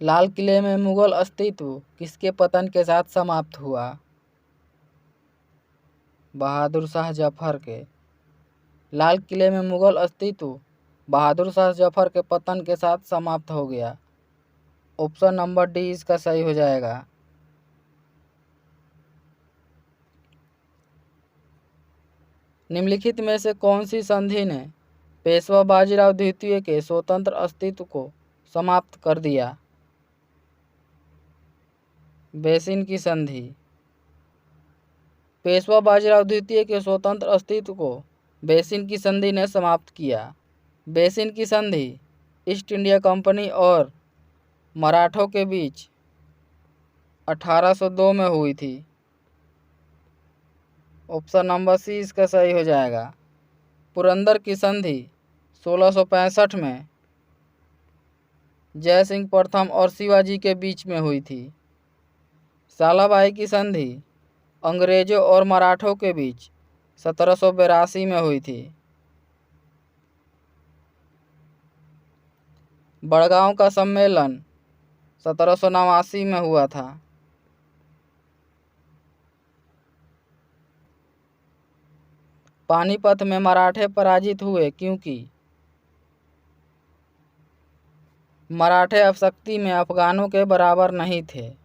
लाल किले में मुगल अस्तित्व किसके पतन के साथ समाप्त हुआ? बहादुर शाह जफर के। लाल किले में मुगल अस्तित्व बहादुर शाह जफर के पतन के साथ समाप्त हो गया। ऑप्शन नंबर डी इसका सही हो जाएगा। निम्नलिखित में से कौन सी संधि ने पेशवा बाजीराव द्वितीय के स्वतंत्र अस्तित्व को समाप्त कर दिया? बेसिन की संधि। पेशवा बाजीराव द्वितीय के स्वतंत्र अस्तित्व को बेसिन की संधि ने समाप्त किया। बेसिन की संधि ईस्ट इंडिया कंपनी और मराठों के बीच 1802 में हुई थी। ऑप्शन नंबर सी इसका सही हो जाएगा। पुरंदर की संधि 1665 में जय सिंह प्रथम और शिवाजी के बीच में हुई थी। सालाबाई की संधि अंग्रेजों और मराठों के बीच 1782 में हुई थी। बड़गांव का सम्मेलन 1789 में हुआ था। पानीपत में मराठे पराजित हुए क्योंकि मराठे अब शक्ति में अफगानों के बराबर नहीं थे।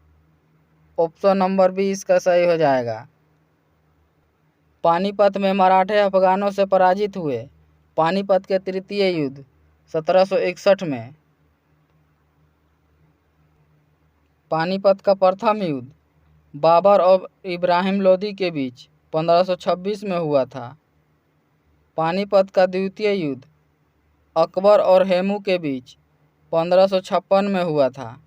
ऑप्शन नंबर बी इसका सही हो जाएगा। पानीपत में मराठे अफगानों से पराजित हुए। पानीपत के तृतीय युद्ध 1761 में। पानीपत का प्रथम युद्ध बाबर और इब्राहिम लोदी के बीच 1526 में हुआ था। पानीपत का द्वितीय युद्ध अकबर और हेमू के बीच 1556 में हुआ था।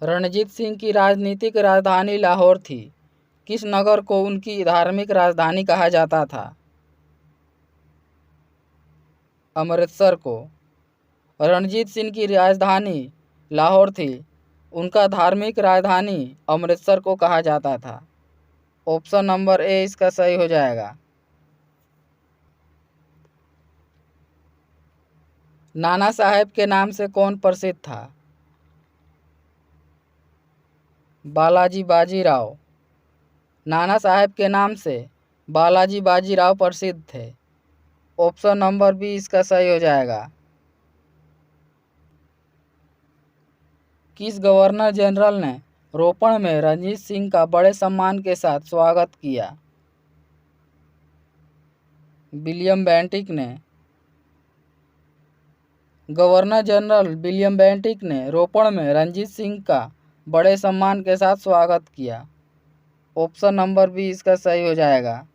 रणजीत सिंह की राजनीतिक राजधानी लाहौर थी। किस नगर को उनकी धार्मिक राजधानी कहा जाता था? अमृतसर को। रणजीत सिंह की राजधानी लाहौर थी, उनका धार्मिक राजधानी अमृतसर को कहा जाता था। ऑप्शन नंबर ए इसका सही हो जाएगा। नाना साहेब के नाम से कौन प्रसिद्ध था? बालाजी बाजीराव। नाना साहेब के नाम से बालाजी बाजीराव प्रसिद्ध थे। ऑप्शन नंबर बी इसका सही हो जाएगा। किस गवर्नर जनरल ने रोपण में रणजीत सिंह का बड़े सम्मान के साथ स्वागत किया? विलियम बेंटिक ने। गवर्नर जनरल विलियम बेंटिक ने रोपण में रणजीत सिंह का बड़े सम्मान के साथ स्वागत किया। ऑप्शन नंबर बी इसका सही हो जाएगा।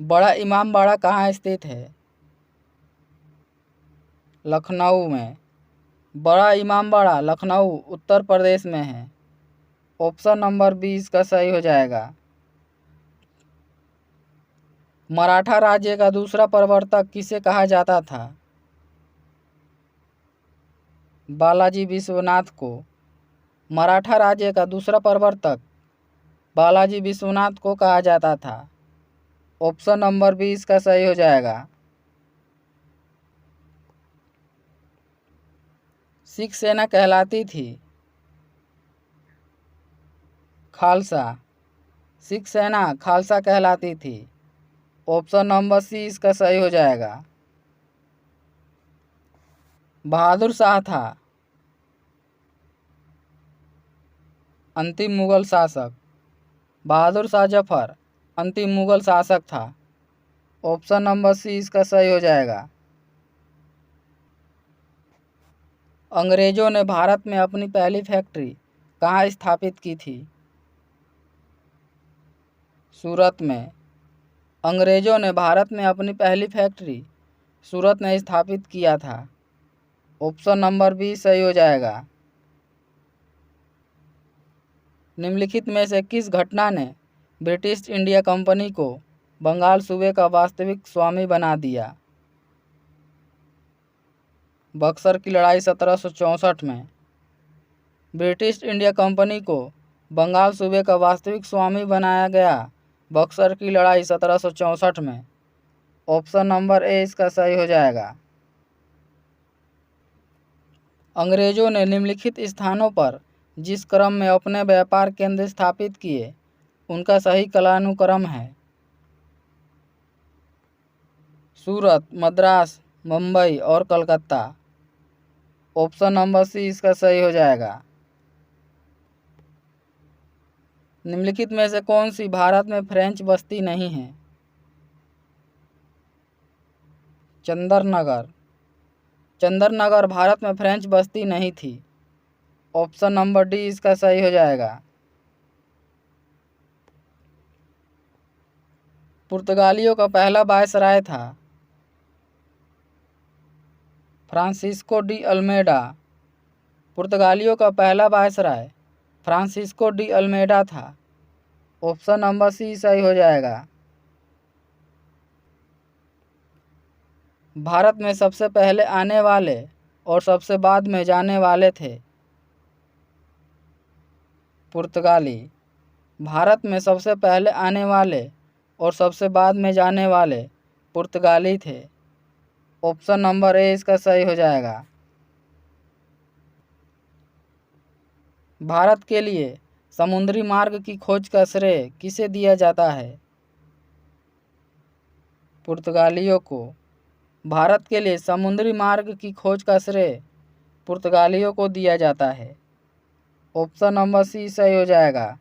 बड़ा इमामबाड़ा कहाँ स्थित है? लखनऊ में। बड़ा इमामबाड़ा लखनऊ उत्तर प्रदेश में है। ऑप्शन नंबर बी इसका सही हो जाएगा। मराठा राज्य का दूसरा प्रवर्तक किसे कहा जाता था? बालाजी विश्वनाथ को। मराठा राज्य का दूसरा प्रवर्तक बालाजी विश्वनाथ को कहा जाता था। ऑप्शन नंबर बी इसका सही हो जाएगा। सिख सेना कहलाती थी? खालसा। सिख सेना खालसा कहलाती थी। ऑप्शन नंबर सी इसका सही हो जाएगा। बहादुर शाह था अंतिम मुगल शासक। बहादुर शाह जफर अंतिम मुगल शासक था। ऑप्शन नंबर सी इसका सही हो जाएगा। अंग्रेजों ने भारत में अपनी पहली फैक्ट्री कहाँ स्थापित की थी? सूरत में। अंग्रेजों ने भारत में अपनी पहली फैक्ट्री सूरत में स्थापित किया था। ऑप्शन नंबर बी सही हो जाएगा। निम्नलिखित में से किस घटना ने ब्रिटिश इंडिया कंपनी को बंगाल सूबे का वास्तविक स्वामी बना दिया? बक्सर की लड़ाई 1764 में। ब्रिटिश इंडिया कंपनी को बंगाल सूबे का वास्तविक स्वामी बनाया गया बक्सर की लड़ाई 1764 में। ऑप्शन नंबर ए इसका सही हो जाएगा। अंग्रेजों ने निम्नलिखित स्थानों पर जिस क्रम में अपने व्यापार केंद्र स्थापित किए उनका सही कालानुक्रम है। सूरत, मद्रास, मुंबई और कलकत्ता। ऑप्शन नंबर सी इसका सही हो जाएगा। निम्नलिखित में से कौन सी भारत में फ्रेंच बस्ती नहीं है? चंदरनगर। चंदरनगर भारत में फ्रेंच बस्ती नहीं थी। ऑप्शन नंबर डी इसका सही हो जाएगा। पुर्तगालियों का पहला वायसराय था? Francisco de Almeida. पुर्तगालियों का पहला वायसराय फ्रांसिस्को डी अल्मेडा था। ऑप्शन नंबर सी सही हो जाएगा। भारत में सबसे पहले आने वाले और सबसे बाद में जाने वाले थे? पुर्तगाली। भारत में सबसे पहले आने वाले और सबसे बाद में जाने वाले पुर्तगाली थे। ऑप्शन नंबर ए इसका सही हो जाएगा। भारत के लिए समुद्री मार्ग की खोज का श्रेय किसे दिया जाता है? पुर्तगालियों को। भारत के लिए समुद्री मार्ग की खोज का श्रेय पुर्तगालियों को दिया जाता है। ऑप्शन नंबर सी सही हो जाएगा।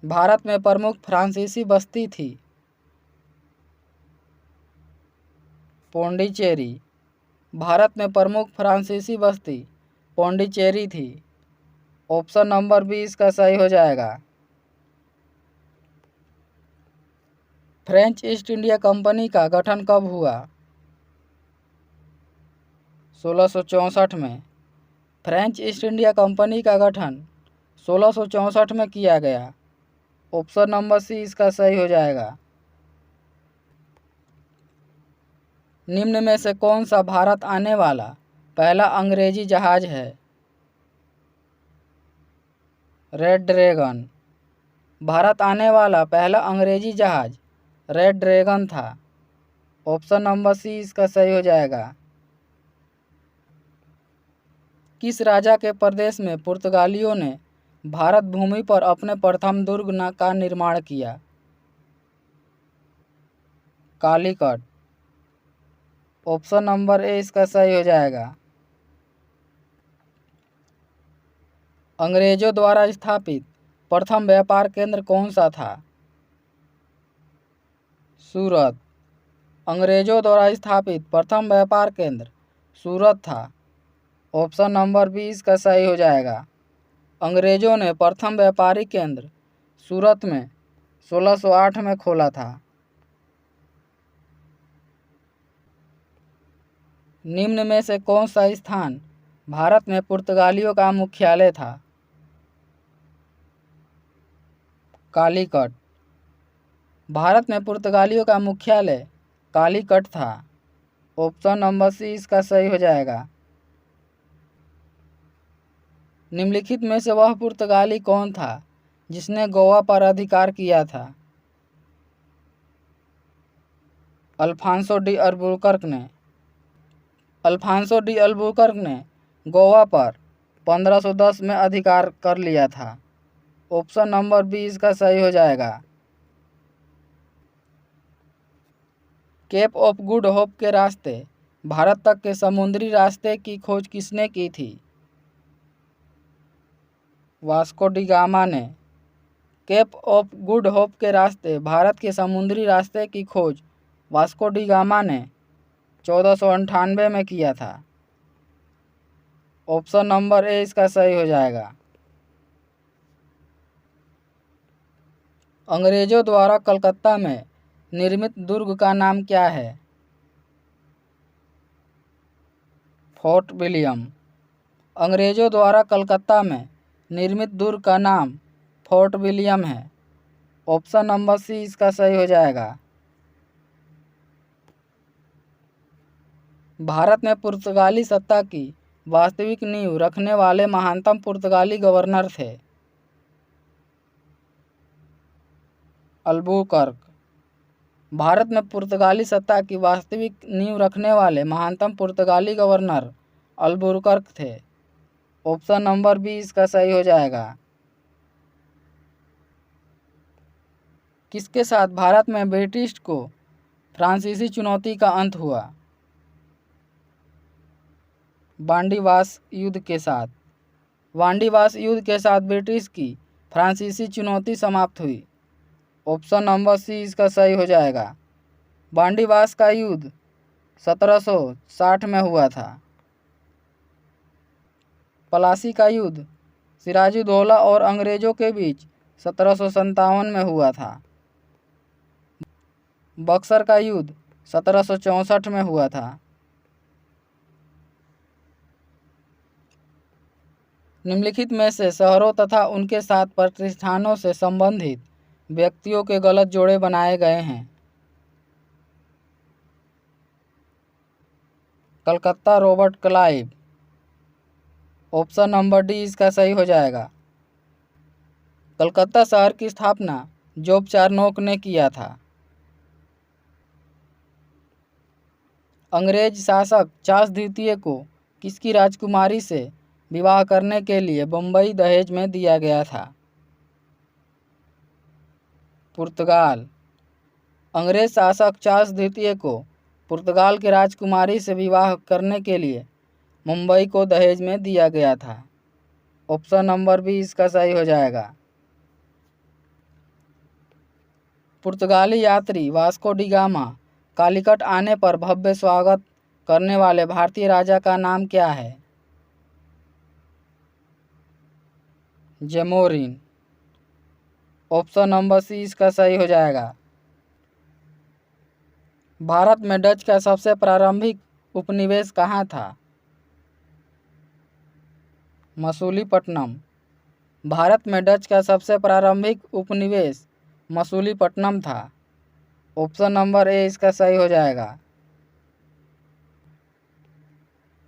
भारत में प्रमुख फ्रांसीसी बस्ती थी? पौंडीचेरी। भारत में प्रमुख फ्रांसीसी बस्ती पौंडीचेरी थी। ऑप्शन नंबर बी इसका सही हो जाएगा। फ्रेंच ईस्ट इंडिया कंपनी का गठन कब हुआ? 1664 में। फ्रेंच ईस्ट इंडिया कंपनी का गठन 1664 में किया गया। ऑप्शन नंबर सी इसका सही हो जाएगा। निम्न में से कौन सा भारत आने वाला पहला अंग्रेजी जहाज है? Red dragon. भारत आने वाला पहला अंग्रेजी जहाज रेड ड्रैगन था। ऑप्शन नंबर सी इसका सही हो जाएगा। किस राजा के प्रदेश में पुर्तगालियों ने भारत भूमि पर अपने प्रथम दुर्ग का निर्माण किया? कालीकट। ऑप्शन नंबर ए इसका सही हो जाएगा। अंग्रेजों द्वारा स्थापित प्रथम व्यापार केंद्र कौन सा था? सूरत। अंग्रेजों द्वारा स्थापित प्रथम व्यापार केंद्र सूरत था। ऑप्शन नंबर बी इसका सही हो जाएगा। अंग्रेजों ने प्रथम व्यापारी केंद्र सूरत में 1608 में खोला था। निम्न में से कौन सा स्थान भारत में पुर्तगालियों का मुख्यालय था? कालीकट। भारत में पुर्तगालियों का मुख्यालय कालीकट था। ऑप्शन नंबर सी इसका सही हो जाएगा। निम्नलिखित में से वह पुर्तगाली कौन था जिसने गोवा पर अधिकार किया था? अल्फांसो डी अल्बुकर्क ने। अल्फांसो डी अल्बुकर्क ने गोवा पर 1510 में अधिकार कर लिया था। ऑप्शन नंबर बी इसका सही हो जाएगा। केप ऑफ गुड होप के रास्ते भारत तक के समुद्री रास्ते की खोज किसने की थी? वास्को डी गामा ने। केप ऑफ गुड होप के रास्ते भारत के समुद्री रास्ते की खोज वास्को डी गामा ने 1498 में किया था। ऑप्शन नंबर ए इसका सही हो जाएगा। अंग्रेजों द्वारा कलकत्ता में निर्मित दुर्ग का नाम क्या है? Fort William. अंग्रेजों द्वारा कलकत्ता में निर्मित दुर्ग का नाम फोर्ट विलियम है। ऑप्शन नंबर सी इसका सही हो जाएगा। भारत में पुर्तगाली सत्ता की वास्तविक नींव रखने वाले महानतम पुर्तगाली गवर्नर थे? अल्बुकर्क। भारत में पुर्तगाली सत्ता की वास्तविक नींव रखने वाले महानतम पुर्तगाली गवर्नर अल्बुकर्क थे। ऑप्शन नंबर बी इसका सही हो जाएगा। किसके साथ भारत में ब्रिटिश को फ्रांसीसी चुनौती का अंत हुआ? वांडीवास युद्ध के साथ। वांडीवास युद्ध के साथ ब्रिटिश की फ्रांसीसी चुनौती समाप्त हुई। ऑप्शन नंबर सी इसका सही हो जाएगा। वांडीवास का युद्ध 1760 में हुआ था। पलासी का युद्ध सिराजुद्दौला और अंग्रेजों के बीच 1757 में हुआ था। बक्सर का युद्ध 1764 में हुआ था। निम्नलिखित में से शहरों तथा उनके साथ प्रतिष्ठानों से संबंधित व्यक्तियों के गलत जोड़े बनाए गए हैं। Calcutta Robert Clive. Option number D इसका सही हो जाएगा। कलकत्ता शहर की स्थापना जॉब चारनोक ने किया था। अंग्रेज शासक चार्ल्स द्वितीय को किसकी राजकुमारी से विवाह करने के लिए बम्बई दहेज में दिया गया था? पुर्तगाल। अंग्रेज शासक चार्ल्स द्वितीय को पुर्तगाल की राजकुमारी से विवाह करने के लिए मुंबई को दहेज में दिया गया था। ऑप्शन नंबर बी इसका सही हो जाएगा। पुर्तगाली यात्री वास्को डी गामा कालीकट आने पर भव्य स्वागत करने वाले भारतीय राजा का नाम क्या है? जमोरिन। ऑप्शन नंबर सी इसका सही हो जाएगा। भारत में डच का सबसे प्रारंभिक उपनिवेश कहाँ था? मसूलीपट्टनम। भारत में डच का सबसे प्रारंभिक उपनिवेश मसूलीपट्टनम था। ऑप्शन नंबर ए इसका सही हो जाएगा।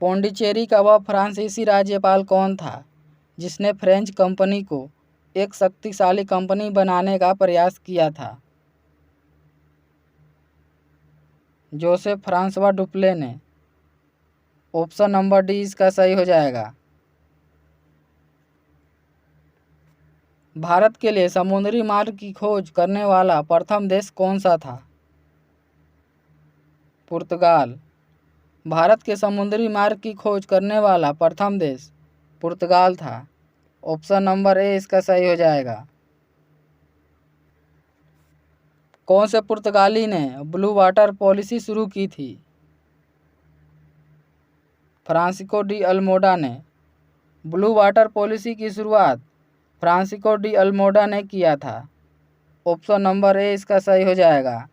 पौंडीचेरी का वह फ्रांसीसी राज्यपाल कौन था जिसने फ्रेंच कंपनी को एक शक्तिशाली कंपनी बनाने का प्रयास किया था? जोसेफ फ्रांसवा डुप्ले ने। ऑप्शन नंबर डी इसका सही हो जाएगा। भारत के लिए समुद्री मार्ग की खोज करने वाला प्रथम देश कौन सा था? पुर्तगाल। भारत के समुद्री मार्ग की खोज करने वाला प्रथम देश पुर्तगाल था। ऑप्शन नंबर ए इसका सही हो जाएगा। कौन से पुर्तगाली ने ब्लू वाटर पॉलिसी शुरू की थी? फ्रांसिस्को डी अल्मोडा ने। ब्लू वाटर पॉलिसी की शुरुआत फ्रांसिस्को डी अल्मोडा ने किया था। ऑप्शन नंबर ए इसका सही हो जाएगा।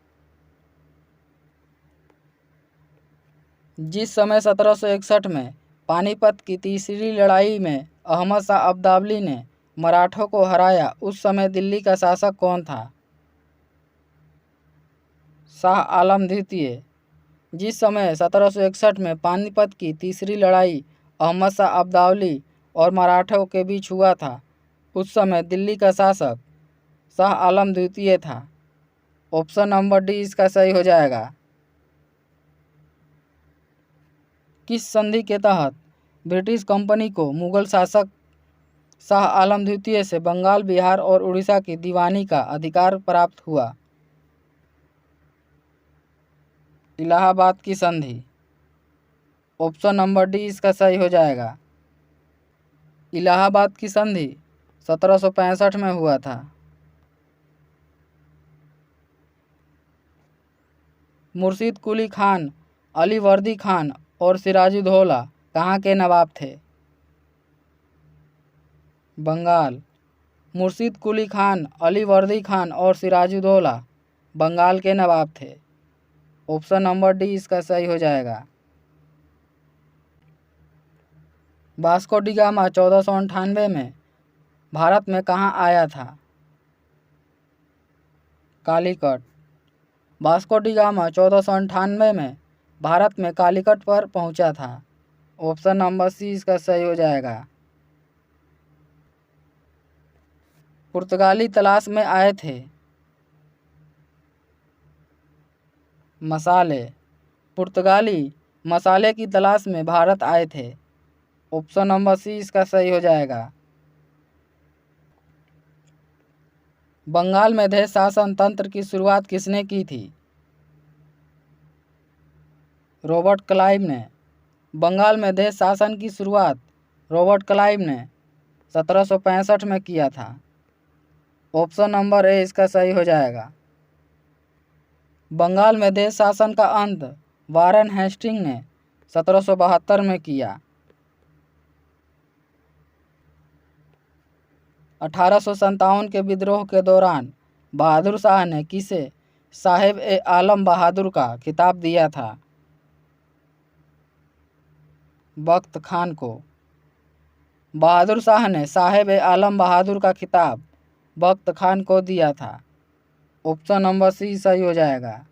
जिस समय 1761 में पानीपत की तीसरी लड़ाई में अहमद शाह अब्दाली ने मराठों को हराया, उस समय दिल्ली का शासक कौन था? शाह आलम द्वितीय। जिस समय 1761 में पानीपत की तीसरी लड़ाई अहमद शाह अब्दाली और मराठों के बीच हुआ था, उस समय दिल्ली का शासक शाह आलम द्वितीय था। ऑप्शन नंबर डी इसका सही हो जाएगा। किस संधि के तहत ब्रिटिश कंपनी को मुगल शासक शाह आलम द्वितीय से बंगाल, बिहार और उड़ीसा की दीवानी का अधिकार प्राप्त हुआ? इलाहाबाद की संधि। ऑप्शन नंबर डी इसका सही हो जाएगा। इलाहाबाद की संधि 1765 में हुआ था। मुर्शीद कुली खान, अली वर्दी खान और सिराजुद्दौला कहाँ के नवाब थे? बंगाल। मुर्शीद कुली खान, अली वर्दी खान और सिराजुद्दौला बंगाल के नवाब थे। ऑप्शन नंबर डी इसका सही हो जाएगा। वास्को डी गामा 1498 में भारत में कहाँ आया था? कालीकट। वास्को डी गामा 1498 में भारत में कालीकट पर पहुंचा था। ऑप्शन नंबर सी इसका सही हो जाएगा। पुर्तगाली तलाश में आए थे। मसाले। पुर्तगाली मसाले की तलाश में भारत आए थे। ऑप्शन नंबर सी इसका सही हो जाएगा। बंगाल में देश शासन तंत्र की शुरुआत किसने की थी? रॉबर्ट क्लाइव ने। बंगाल में देश शासन की शुरुआत रॉबर्ट क्लाइव ने 1765 में किया था। ऑप्शन नंबर ए इसका सही हो जाएगा। बंगाल में देश शासन का अंत वारेन हेस्टिंग ने 1772 में किया। 1857 के विद्रोह के दौरान बहादुर शाह ने किसे साहेब ए आलम बहादुर का खिताब दिया था? बख्त खान को। बहादुर शाह ने साहेब ए आलम बहादुर का खिताब बख्त खान को दिया था। ऑप्शन नंबर सी सही हो जाएगा।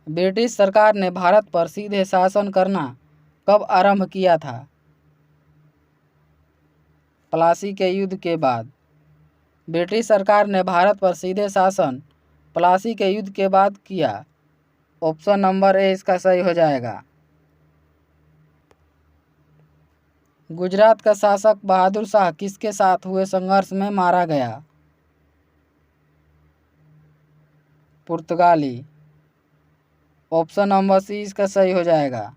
ब्रिटिश सरकार ने भारत पर सीधे शासन करना कब आरंभ किया था? प्लासी के युद्ध के बाद। ब्रिटिश सरकार ने भारत पर सीधे शासन प्लासी के युद्ध के बाद किया। ऑप्शन नंबर ए इसका सही हो जाएगा। गुजरात का शासक बहादुर शाह किसके साथ हुए संघर्ष में मारा गया? पुर्तगाली। ऑप्शन नंबर सी इसका सही हो जाएगा।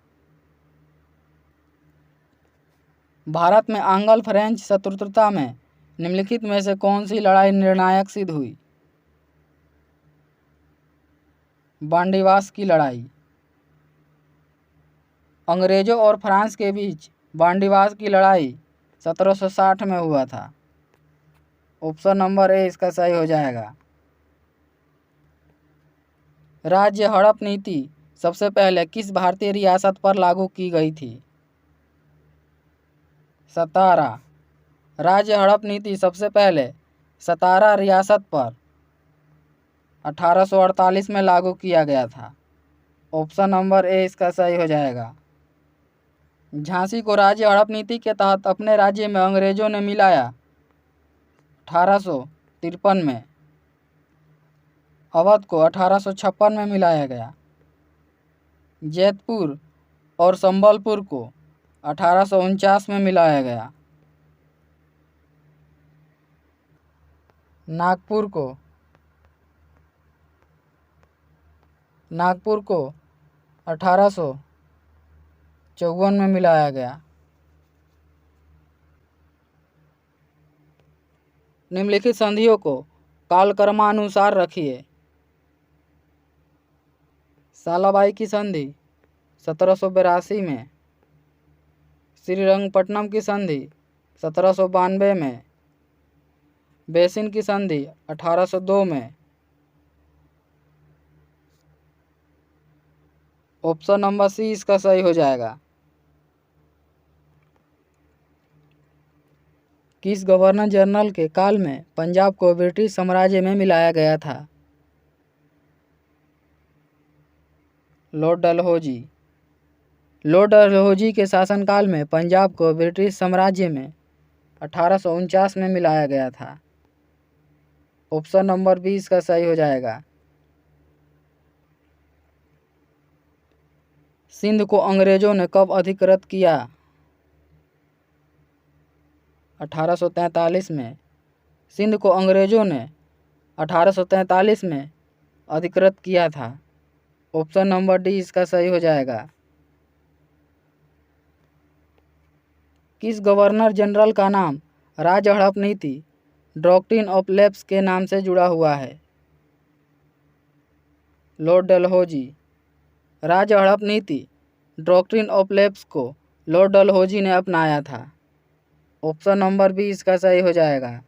भारत में आंग्ल फ्रेंच शत्रुता में निम्नलिखित में से कौन सी लड़ाई निर्णायक सिद्ध हुई? बांडीवास की लड़ाई। अंग्रेजों और फ्रांस के बीच बांडीवास की लड़ाई 1760 में हुआ था। ऑप्शन नंबर ए इसका सही हो जाएगा। राज्य हड़प नीति सबसे पहले किस भारतीय रियासत पर लागू की गई थी? सतारा। राज्य हड़प नीति सबसे पहले सतारा रियासत पर 1848 में लागू किया गया था। ऑप्शन नंबर ए इसका सही हो जाएगा। झांसी को राज्य हड़प नीति के तहत अपने राज्य में अंग्रेजों ने मिलाया 1853 में। अवध को 1856 में मिलाया गया। जैतपुर और संबलपुर को 1849 में मिलाया गया। नागपुर को 1854 में मिलाया गया। निम्नलिखित संधियों को कालक्रमानुसार रखिए। सालाबाई की संधि 1782 में। श्रीरंगपट्टनम की संधि 1792 में। बेसिन की संधि 1802 में। ऑप्शन नंबर सी इसका सही हो जाएगा। किस गवर्नर जनरल के काल में पंजाब को ब्रिटिश साम्राज्य में मिलाया गया था? लॉर्ड डलहौजी। लॉर्ड डलहौजी के शासनकाल में पंजाब को ब्रिटिश साम्राज्य में 1849 में मिलाया गया था। ऑप्शन नंबर 20 का सही हो जाएगा। सिंध को अंग्रेजों ने कब अधिकृत किया? 1843 में। सिंध को अंग्रेजों ने 1843 में अधिकृत किया था। ऑप्शन नंबर डी इसका सही हो जाएगा। किस गवर्नर जनरल का नाम राज्य हड़प नीति डॉक्ट्रिन ऑफ लैप्स के नाम से जुड़ा हुआ है? लॉर्ड डलहौजी। राज्य हड़प नीति डॉक्ट्रिन ऑफ लैप्स को लॉर्ड डलहौजी ने अपनाया था। ऑप्शन नंबर बी इसका सही हो जाएगा।